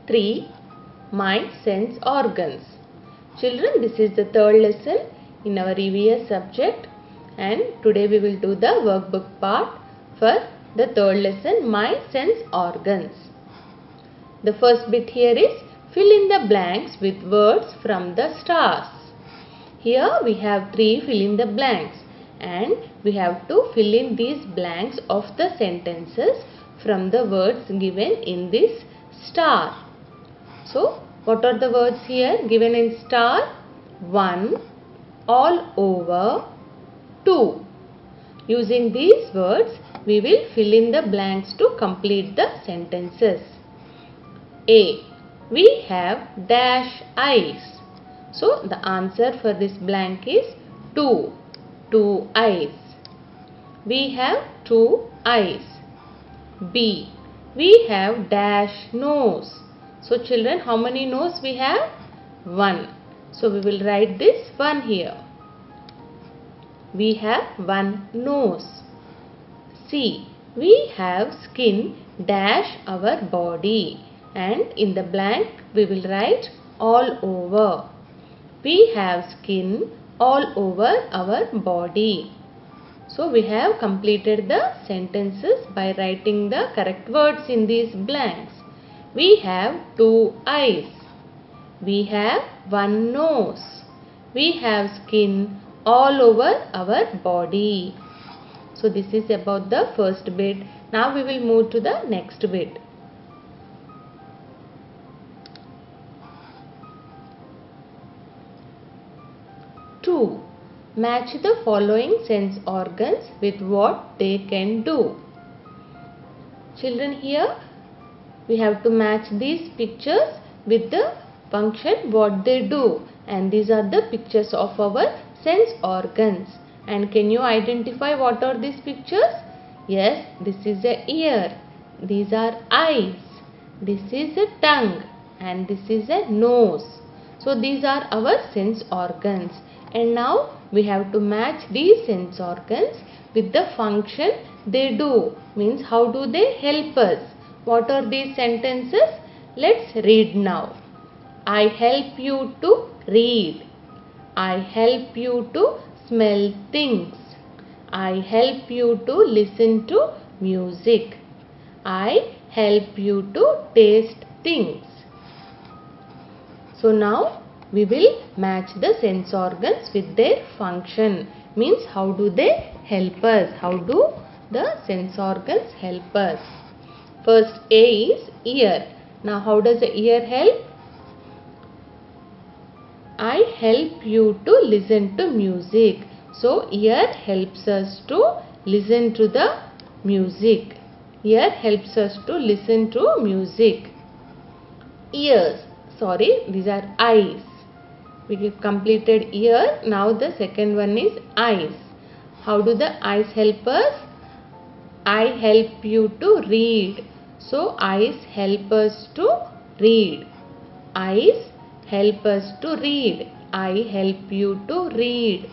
3. My sense organs. Children, this is the third lesson in our EVS subject, and today we will do the workbook part for the third lesson, My sense organs. The first bit here is fill in the blanks with words from the stars. Here we have 3 fill in the blanks, and we have to fill in these blanks of the sentences from the words given in this star. So, what are the words here given in star? 1, all over, 2. Using these words, we will fill in the blanks to complete the sentences. A. We have dash eyes. So, the answer for this blank is 2. 2 eyes. We have 2 eyes. B. We have dash nose. So, children, how many nose we have? 1. So, we will write this 1 here. We have 1 nose. C. We have skin dash our body, and in the blank we will write all over. We have skin all over our body. So, we have completed the sentences by writing the correct words in these blanks. We have 2 eyes. We have 1 nose. We have skin all over our body. So, this is about the first bit. Now, we will move to the next bit. Two. Match the following sense organs with what they can do. Children, here we have to match these pictures with the function what they do, and these are the pictures of our sense organs. And can you identify what are these pictures? Yes, this is a ear, these are eyes, this is a tongue, and this is a nose. So these are our sense organs, and now we have to match these sense organs with the function they do, means how do they help us. What are these sentences? Let's read now. I help you to read. I help you to smell things. I help you to listen to music. I help you to taste things. So now we will match the sense organs with their function, means how do they help us, how do the sense organs help us. First A is ear. Now how does the ear help? I help you to listen to music. So ear helps us to listen to the music. Ear helps us to listen to music. Ears, these are eyes. We have completed ear. Now the second one is eyes. How do the eyes help us? I help you to read. So eyes help us to read. Eyes help us to read. I help you to read.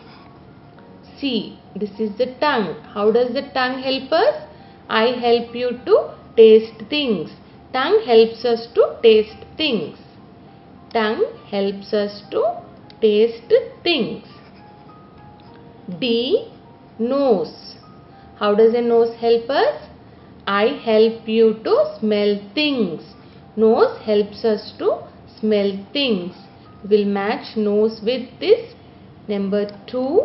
C. This is the tongue. How does the tongue help us? I help you to taste things. Tongue helps us to taste things. Tongue helps us to taste things. D. Nose. How does a nose help us? I help you to smell things. Nose helps us to smell things. We will match nose with this number 2.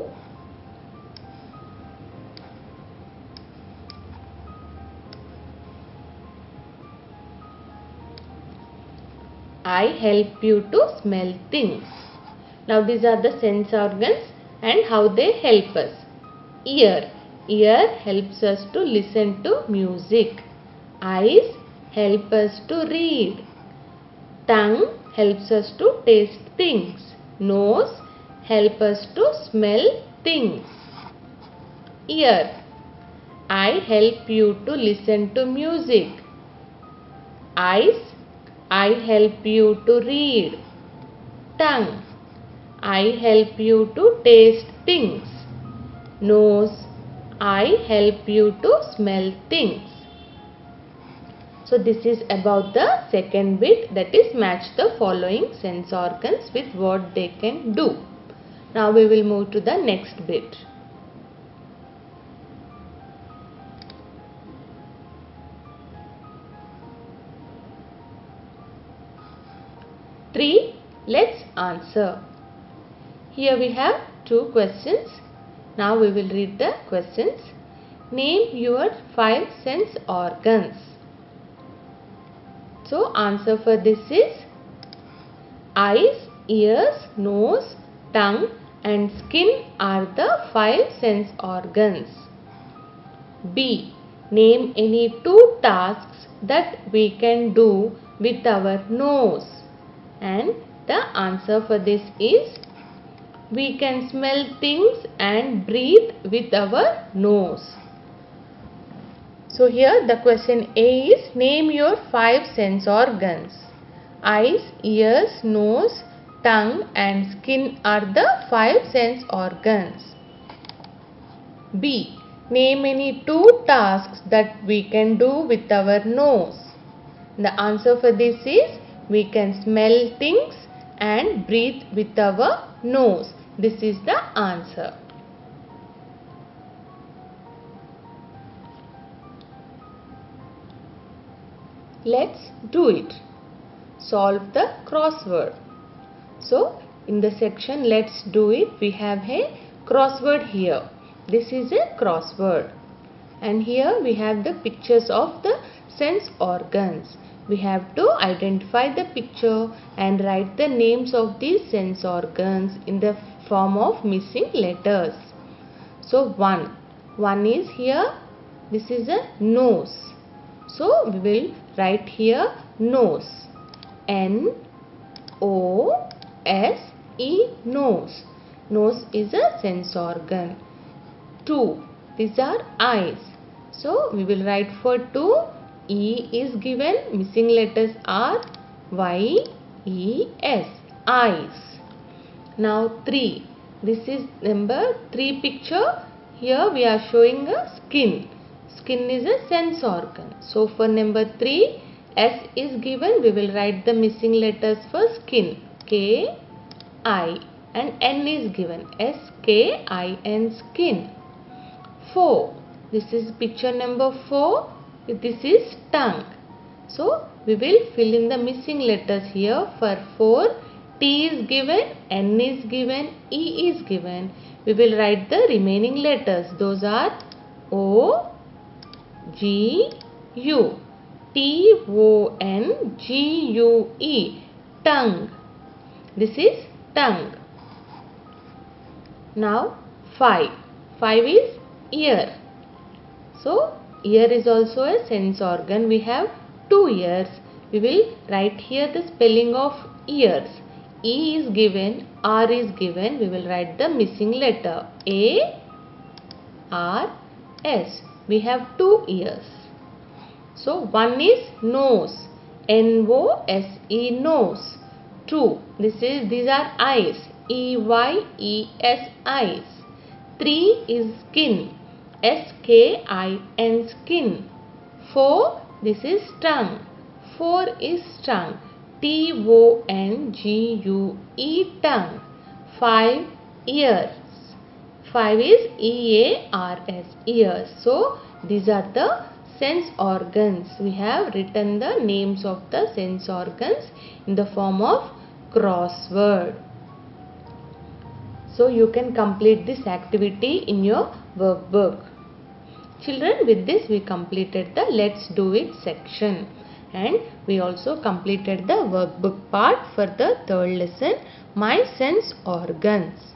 I help you to smell things. Now these are the sense organs and how they help us. Ear. Ear helps us to listen to music. Eyes help us to read. Tongue helps us to taste things. Nose help us to smell things. Ear. I help you to listen to music. Eyes. I help you to read. Tongue. I help you to taste things. Nose. I help you to smell things. So this is about the second bit, that is match the following sense organs with what they can do. Now we will move to the next bit. Three, let's answer. Here we have two questions. Now we will read the questions. Name your 5 sense organs. So answer for this is eyes, ears, nose, tongue and skin are the 5 sense organs. B. Name any 2 tasks that we can do with our nose. And the answer for this is we can smell things and breathe with our nose. So here the question A is name your 5 sense organs. Eyes, ears, nose, tongue and skin are the 5 sense organs. B. Name any 2 tasks that we can do with our nose. The answer for this is we can smell things and breathe with our nose. This is the answer. Let's do it. Solve the crossword. So in the section let's do it, we have a crossword here. This is a crossword. And here we have the pictures of the sense organs. We have to identify the picture and write the names of these sense organs in the form of missing letters. So 1 is here. This is a nose. So we will write here nose. N-O-S-E, nose. Nose is a sense organ. 2. These are eyes. So we will write for 2. E is given. Missing letters are Y-E-S. Eyes. Now 3. This is number 3 picture. Here we are showing a skin. Skin is a sense organ. So for number 3, S is given. We will write the missing letters for skin. K, I and N is given. S, K, I, N, skin. 4. This is picture number 4. This is tongue. So we will fill in the missing letters here. For 4, T is given, N is given, E is given. We will write the remaining letters. Those are O, G, U. T, O, N, G, U, E. Tongue. This is tongue. Now 5. 5 is ear. So ear is also a sense organ. We have 2 ears. We will write here the spelling of ears. E is given, R is given. We will write the missing letter. A, R, S. We have 2 ears. So 1 is nose. N-O-S-E, nose. 2. These are eyes. E-Y-E-S, eyes. 3 is skin. S-K-I-N, skin. 4. This is tongue. 4 is tongue. T-O-N-G-U-E, tongue. 5 ears. 5 is E-A-R-S, ears. So these are the sense organs. We have written the names of the sense organs in the form of crossword. So you can complete this activity in your workbook. Children, with this we completed the Let's Do It section. And we also completed the workbook part for the third lesson, My Sense Organs.